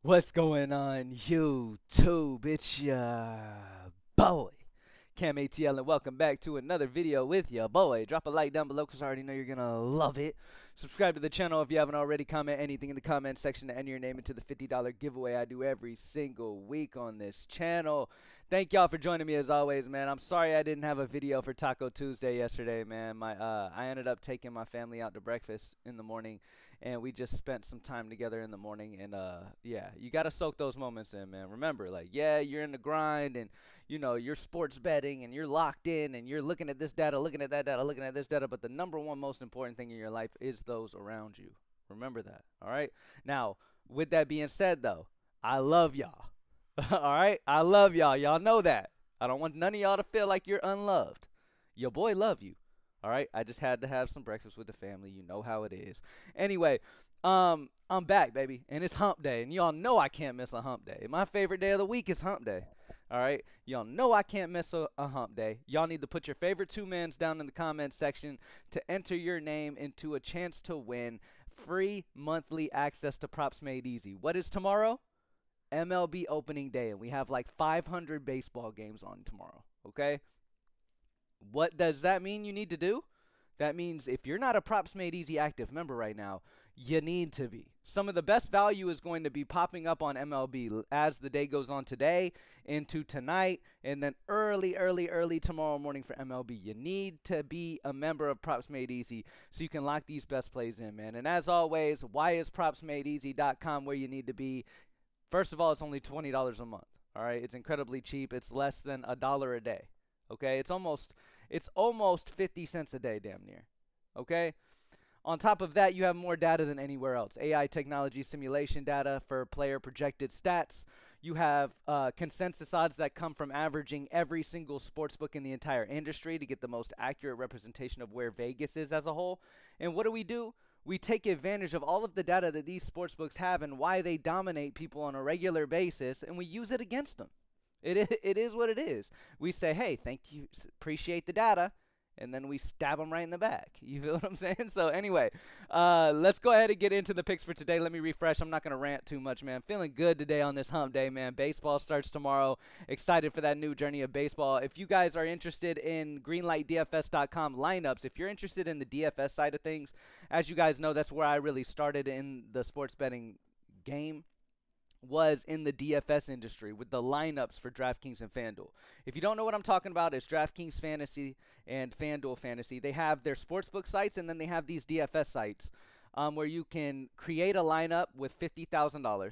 What's going on, YouTube? It's ya boy, Cam ATL, and welcome back to another video with ya boy. Drop a like down below because I already know you're gonna love it. Subscribe to the channel if you haven't already. Comment anything in the comment section to enter your name into the $50 giveaway I do every single week on this channel. Thank y'all for joining me as always, man. I'm sorry I didn't have a video for Taco Tuesday yesterday, man. I ended up taking my family out to breakfast in the morning, and we just spent some time together in the morning. And yeah, you gotta soak those moments in, man. Remember, like, yeah, you're in the grind, and you know you're sports betting, and you're locked in, and you're looking at this data, looking at that data, looking at this data. But the number one most important thing in your life is those around you. Remember that. All right. Now, with that being said, though, I love y'all. All right, I love y'all. Y'all know that. I don't want none of y'all to feel like you're unloved. Your boy love you. All right, I just had to have some breakfast with the family. You know how it is. Anyway, I'm back, baby, and it's hump day, and y'all know I can't miss a hump day. My favorite day of the week is hump day. All right, y'all know I can't miss a hump day. Y'all need to put your favorite two mans down in the comments section to enter your name into a chance to win free monthly access to Props Made Easy. What is tomorrow? MLB opening day, and we have like 500 baseball games on tomorrow. Okay, what does that mean you need to do? That means if you're not a Props Made Easy active member right now, you need to be. Some of the best value is going to be popping up on MLB as the day goes on today into tonight, and then early tomorrow morning for MLB. You need to be a member of Props Made Easy so you can lock these best plays in, man. And as always, why is PropsMadeEasy.com where you need to be? First of all, it's only $20 a month. All right, it's incredibly cheap. It's less than $1 a day. Okay, it's almost 50 cents a day, damn near. Okay. On top of that, you have more data than anywhere else. AI technology simulation data for player projected stats. You have consensus odds that come from averaging every single sports book in the entire industry to get the most accurate representation of where Vegas is as a whole. And what do? We take advantage of all of the data that these sports books have and why they dominate people on a regular basis, and we use it against them. It is what it is. We say, hey, thank you, appreciate the data, and then we stab them right in the back. You feel what I'm saying? So anyway, let's go ahead and get into the picks for today. Let me refresh. I'm not going to rant too much, man. Feeling good today on this hump day, man. Baseball starts tomorrow. Excited for that new journey of baseball. If you guys are interested in greenlightdfs.com lineups, if you're interested in the DFS side of things, as you guys know, that's where I really started in the sports betting game, was in the DFS industry with the lineups for DraftKings and FanDuel. If you don't know what I'm talking about, it's DraftKings Fantasy and FanDuel Fantasy. They have their sportsbook sites, and then they have these DFS sites where you can create a lineup with $50,000,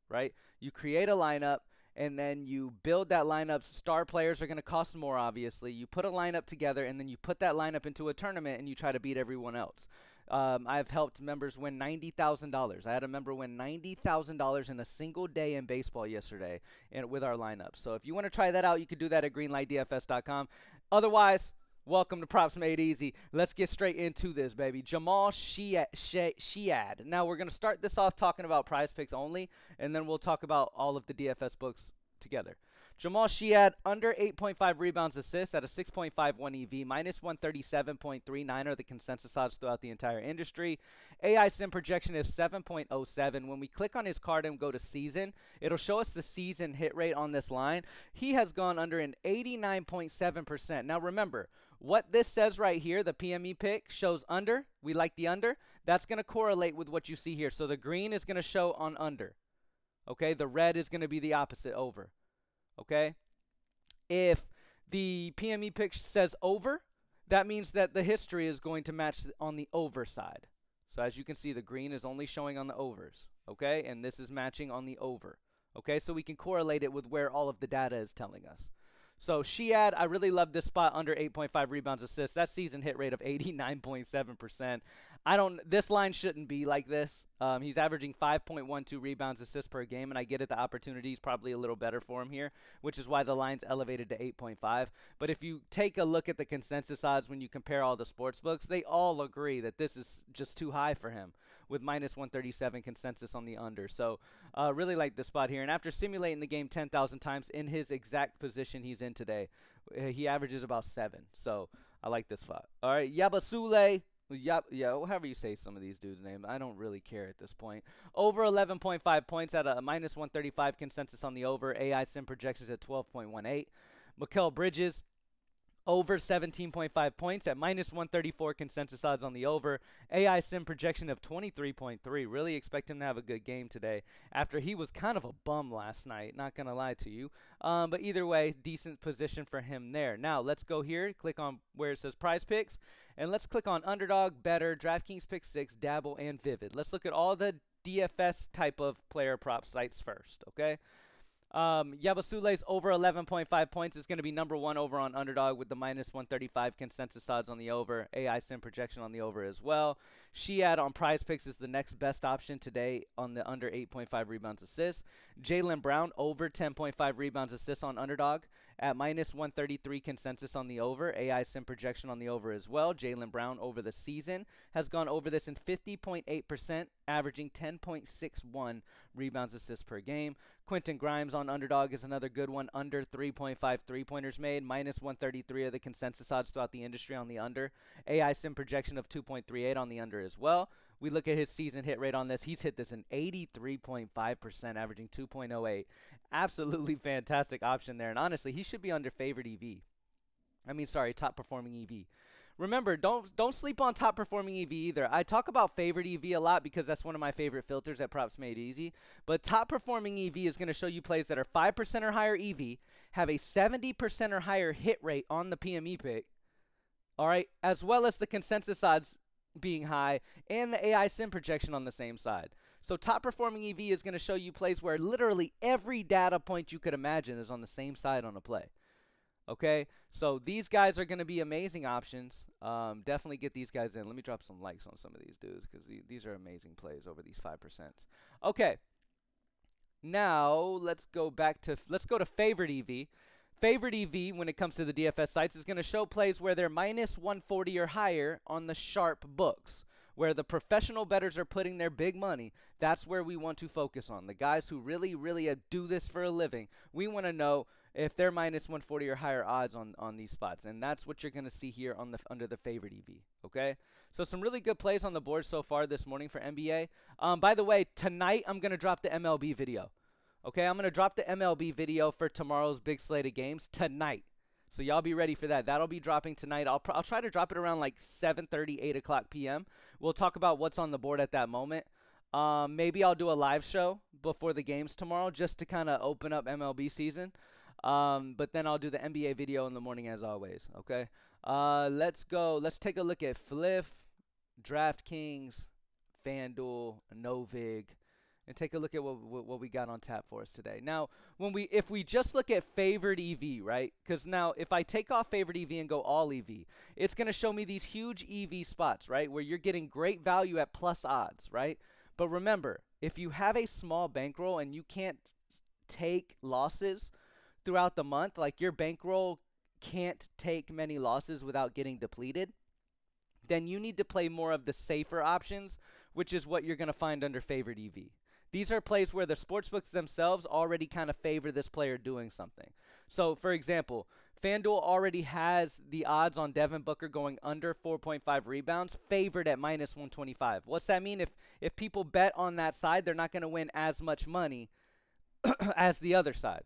right? You create a lineup, and then you build that lineup. Star players are going to cost more, obviously. You put a lineup together, and then you put that lineup into a tournament, and you try to beat everyone else. I've helped members win $90,000. I had a member win $90,000 in a single day in baseball yesterday with our lineup. So if you want to try that out, you can do that at greenlightdfs.com. Otherwise, welcome to Props Made Easy. Let's get straight into this, baby. Jamal Shead. Now, we're going to start this off talking about Prizepicks only, and then we'll talk about all of the DFS books together. Jamal Shead, under 8.5 rebounds assists at a 6.51 EV, minus 137.39 are the consensus odds throughout the entire industry. AI sim projection is 7.07. When we click on his card and go to season, it'll show us the season hit rate on this line. He has gone under an 89.7%. Now remember, what this says right here, the PME pick shows under. We like the under. That's going to correlate with what you see here. So the green is going to show on under. Okay, the red is going to be the opposite, over. Okay, if the PME pick says over, that means that the history is going to match on the over side. So as you can see, the green is only showing on the overs. Okay, and this is matching on the over. Okay, so we can correlate it with where all of the data is telling us. So Shead, I really love this spot under 8.5 rebounds assists. That season hit rate of 89.7%. This line shouldn't be like this. He's averaging 5.12 rebounds assists per game, and I get it, the opportunity is probably a little better for him here, which is why the line's elevated to 8.5. But if you take a look at the consensus odds when you compare all the sports books, they all agree that this is just too high for him with minus 137 consensus on the under. So really like this spot here. And after simulating the game 10,000 times in his exact position he's in today, he averages about 7. So I like this spot. All right, Yabasule. Yep, yeah, however you say some of these dudes' names, I don't really care at this point. Over 11.5 points at a minus 135 consensus on the over. AI sim projections at 12.18. Mikal Bridges, over 17.5 points at minus 134 consensus odds on the over. AI sim projection of 23.3. Really expect him to have a good game today after he was kind of a bum last night, not going to lie to you. But either way, decent position for him there. Now, let's go here, click on where it says Prize Picks, and let's click on Underdog, BETR, DraftKings Pick 6, Dabble, and Vivid. Let's look at all the DFS type of player prop sites first, okay? Yabasule's over 11.5 points is going to be number one over on Underdog with the minus 135 consensus odds on the over. AI sim projection on the over as well. Shiad on Prize Picks is the next best option today on the under 8.5 rebounds assists. Jaylen Brown over 10.5 rebounds assists on Underdog at minus 133 consensus on the over. AI sim projection on the over as well. Jaylen Brown over the season has gone over this in 50.8%, averaging 10.61 rebounds assists per game. Quentin Grimes on Underdog is another good one. Under 3.5 three-pointers made. Minus 133 of the consensus odds throughout the industry on the under. AI sim projection of 2.38 on the under as well. We look at his season hit rate on this. He's hit this in 83.5%, averaging 2.08. Absolutely fantastic option there. And honestly, he should be under favored EV. Top performing EV. Remember, don't sleep on top performing EV either. I talk about favorite EV a lot because that's one of my favorite filters at Props Made Easy. But top performing EV is going to show you plays that are 5% or higher EV, have a 70% or higher hit rate on the PME pick, all right, as well as the consensus odds being high and the AI sim projection on the same side. So top performing EV is going to show you plays where literally every data point you could imagine is on the same side on a play. Okay, so these guys are going to be amazing options. Definitely get these guys in. Let me drop some likes on some of these dudes because these are amazing plays over these 5%. Okay, now let's go to favorite EV. Favorite EV when it comes to the DFS sites is going to show plays where they're minus 140 or higher on the sharp books, where the professional bettors are putting their big money. That's where we want to focus on. The guys who really do this for a living, we want to know if they're minus 140 or higher odds on these spots. And that's what you're going to see here on under the favorite EV, okay? So some really good plays on the board so far this morning for NBA. By the way, tonight I'm going to drop the MLB video. Okay, I'm going to drop the MLB video for tomorrow's big slate of games tonight. So y'all be ready for that. That'll be dropping tonight. I'll try to drop it around like 7:30, 8 o'clock p.m. We'll talk about what's on the board at that moment. Maybe I'll do a live show before the games tomorrow just to kind of open up MLB season. But then I'll do the NBA video in the morning as always, okay? Let's go. Let's take a look at Fliff, DraftKings, FanDuel, Novig, and take a look at what we got on tap for us today. Now, if we just look at favored EV, right? Because now if I take off favored EV and go all EV, it's going to show me these huge EV spots, right? Where you're getting great value at plus odds, right? But remember, if you have a small bankroll and you can't take losses throughout the month, like your bankroll can't take many losses without getting depleted, then you need to play more of the safer options, which is what you're going to find under favored EV. These are plays where the sportsbooks themselves already kind of favor this player doing something. So, for example, FanDuel already has the odds on Devin Booker going under 4.5 rebounds favored at minus 125. What's that mean? If people bet on that side, they're not going to win as much money as the other side.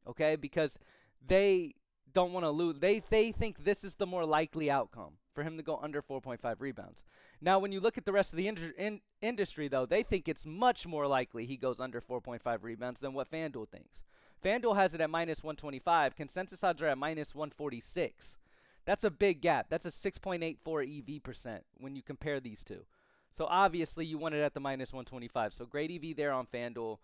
Okay? Because they don't want to lose. They think this is the more likely outcome for him to go under 4.5 rebounds. Now, when you look at the rest of the industry, though, they think it's much more likely he goes under 4.5 rebounds than what FanDuel thinks. FanDuel has it at minus 125. Consensus odds are at minus 146. That's a big gap. That's a 6.84 EV percent when you compare these two. So, obviously, you want it at the minus 125. So, great EV there on FanDuel.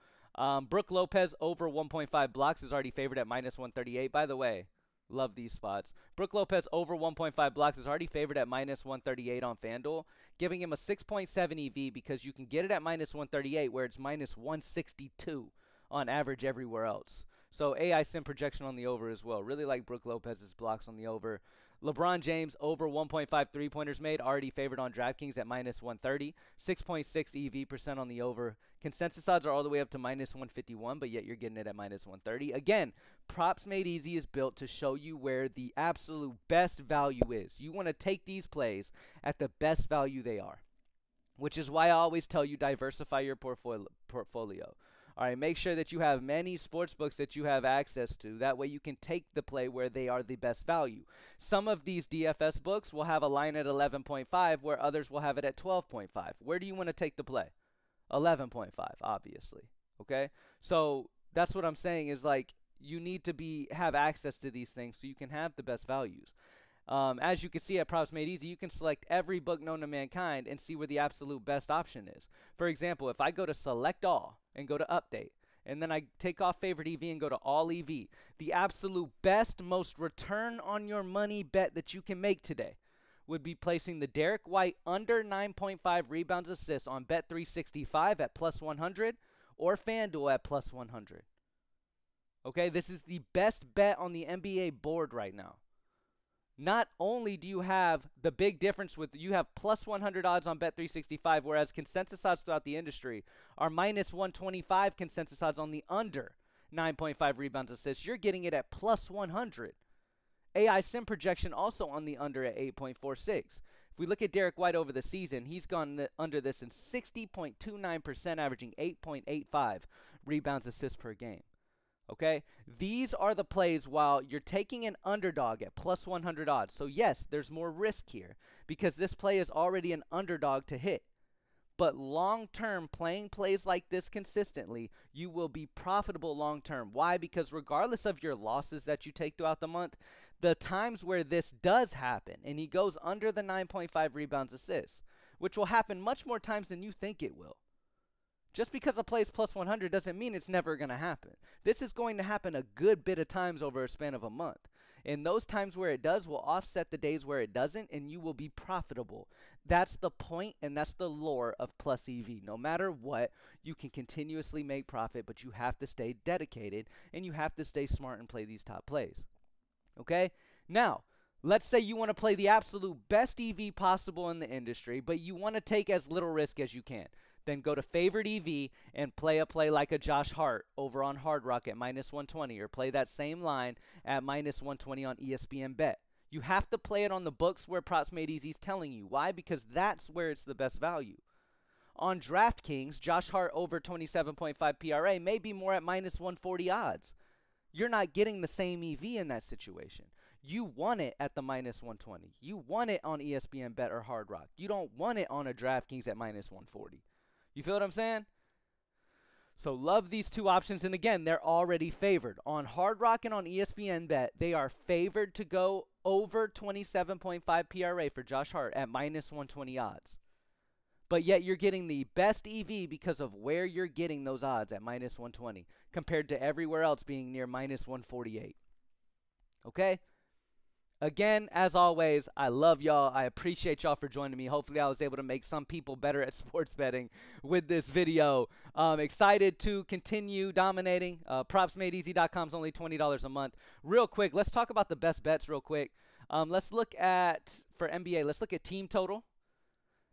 Brook Lopez over 1.5 blocks is already favored at minus 138. By the way, love these spots. Brook Lopez over 1.5 blocks is already favored at minus 138 on FanDuel, giving him a 6.7 EV because you can get it at minus 138 where it's minus 162 on average everywhere else. So AI sim projection on the over as well. Really like Brook Lopez's blocks on the over. LeBron James over 1.5 3-pointers made, already favored on DraftKings at minus 130. 6.6 EV% on the over. Consensus odds are all the way up to minus 151, but yet you're getting it at minus 130. Again, Props Made Easy is built to show you where the absolute best value is. You want to take these plays at the best value they are, which is why I always tell you diversify your portfolio. All right, make sure that you have many sports books that you have access to. That way you can take the play where they are the best value. Some of these DFS books will have a line at 11.5 where others will have it at 12.5. Where do you want to take the play? 11.5, obviously. Okay? So that's what I'm saying is, like, you need to have access to these things so you can have the best values. As you can see at Props Made Easy, you can select every book known to mankind and see where the absolute best option is. For example, if I go to Select All and go to Update, and then I take off Favorite EV and go to All EV, the absolute best, most return on your money bet that you can make today would be placing the Derek White under 9.5 rebounds assists on Bet365 at plus 100 or FanDuel at plus 100. Okay, this is the best bet on the NBA board right now. Not only do you have the big difference with you have plus 100 odds on Bet365, whereas consensus odds throughout the industry are minus 125 consensus odds on the under 9.5 rebounds assists. You're getting it at plus 100. AI sim projection also on the under at 8.46. If we look at Derek White over the season, he's gone under this in 60.29%, averaging 8.85 rebounds assists per game. Okay, these are the plays while you're taking an underdog at plus 100 odds. So yes, there's more risk here because this play is already an underdog to hit. But long-term, playing plays like this consistently, you will be profitable long-term. Why? Because regardless of your losses that you take throughout the month, the times where this does happen and he goes under the 9.5 rebounds assists, which will happen much more times than you think it will. Just because a play is plus 100 doesn't mean it's never going to happen. This is going to happen a good bit of times over a span of a month. And those times where it does will offset the days where it doesn't, and you will be profitable. That's the point, and that's the lore of Plus EV. No matter what, you can continuously make profit, but you have to stay dedicated, and you have to stay smart and play these top plays. Okay? Now, let's say you want to play the absolute best EV possible in the industry, but you want to take as little risk as you can. Then go to Favorite EV and play a play like a Josh Hart over on Hard Rock at minus 120, or play that same line at minus 120 on ESPN Bet. You have to play it on the books where Props Made Easy is telling you. Why? Because that's where it's the best value. On DraftKings, Josh Hart over 27.5 PRA may be more at minus 140 odds. You're not getting the same EV in that situation. You want it at the minus 120. You want it on ESPN Bet or Hard Rock. You don't want it on a DraftKings at minus 140. You feel what I'm saying? So love these two options. And again, they're already favored. On Hard Rock and on ESPN Bet, they are favored to go over 27.5 PRA for Josh Hart at minus 120 odds. But yet you're getting the best EV because of where you're getting those odds at minus 120 compared to everywhere else being near minus 148. Okay? Again, as always, I love y'all. I appreciate y'all for joining me. Hopefully, I was able to make some people better at sports betting with this video. Excited to continue dominating. PropsMadeEasy.com is only $20 a month. Real quick, let's talk about the best bets real quick. Let's look at, for NBA, let's look at team total.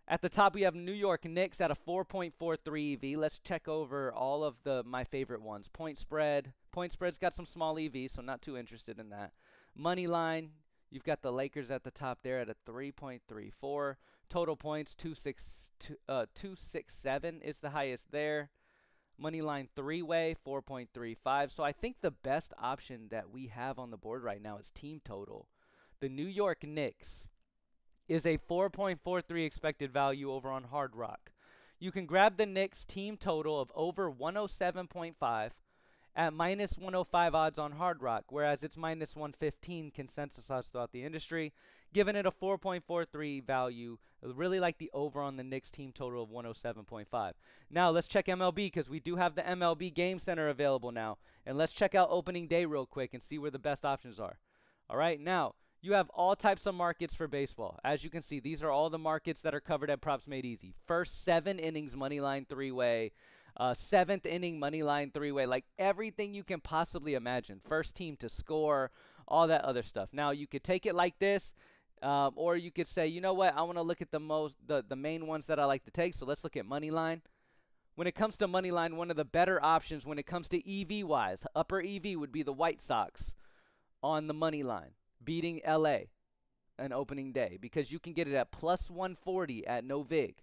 At the top, we have New York Knicks at a 4.43 EV. Let's check over all of my favorite ones. Point spread. Point spread's got some small EV, so not too interested in that. Money line. You've got the Lakers at the top there at a 3.34. Total points, 267 is the highest there. Money line three-way, 4.35. So I think the best option that we have on the board right now is team total. The New York Knicks is a 4.43 expected value over on Hard Rock. You can grab the Knicks team total of over 107.5 at minus 105 odds on Hard Rock, whereas it's minus 115 consensus odds throughout the industry, giving it a 4.43 value. I really like the over on the Knicks team total of 107.5. Now let's check MLB because we do have the MLB Game Center available now. And let's check out opening day real quick and see where the best options are. All right, now you have all types of markets for baseball. As you can see, these are all the markets that are covered at Props Made Easy. First 7 innings money line three-way. Seventh inning money line three-way, like everything you can possibly imagine. First team to score, all that other stuff. Now you could take it like this, or you could say, you know what, I want to look at the main ones that I like to take. So let's look at money line. When it comes to money line, one of the better options when it comes to EV wise, upper EV would be the White Sox on the money line, beating LA an opening day, because you can get it at plus 140 at no vig,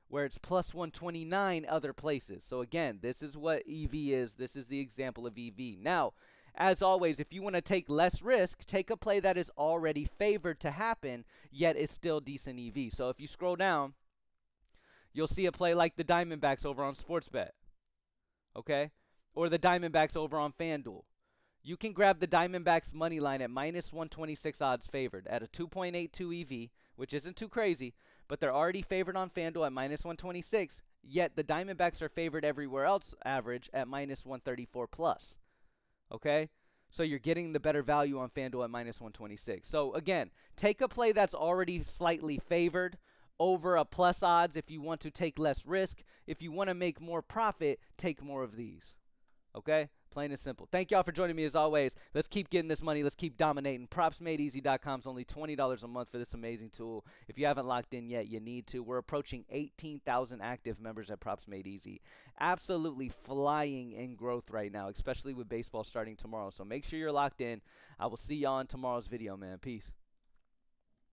where it's plus 129 other places. So again, this is what EV is. This is the example of EV. Now, as always, if you want to take less risk, take a play that is already favored to happen, yet is still decent EV. So if you scroll down, you'll see a play like the Diamondbacks over on Sportsbet, okay? Or the Diamondbacks over on FanDuel. You can grab the Diamondbacks money line at minus 126 odds favored at a 2.82 EV, which isn't too crazy, but they're already favored on FanDuel at minus 126, yet the Diamondbacks are favored everywhere else average at minus 134 plus, okay? So you're getting the better value on FanDuel at minus 126. So again, take a play that's already slightly favored over a plus odds if you want to take less risk. If you want to make more profit, take more of these. Okay? Plain and simple. Thank y'all for joining me as always. Let's keep getting this money. Let's keep dominating. PropsMadeEasy.com is only $20 a month for this amazing tool. If you haven't locked in yet, you need to. We're approaching 18,000 active members at Props Made Easy. Absolutely flying in growth right now, especially with baseball starting tomorrow. So make sure you're locked in. I will see y'all in tomorrow's video, man. Peace.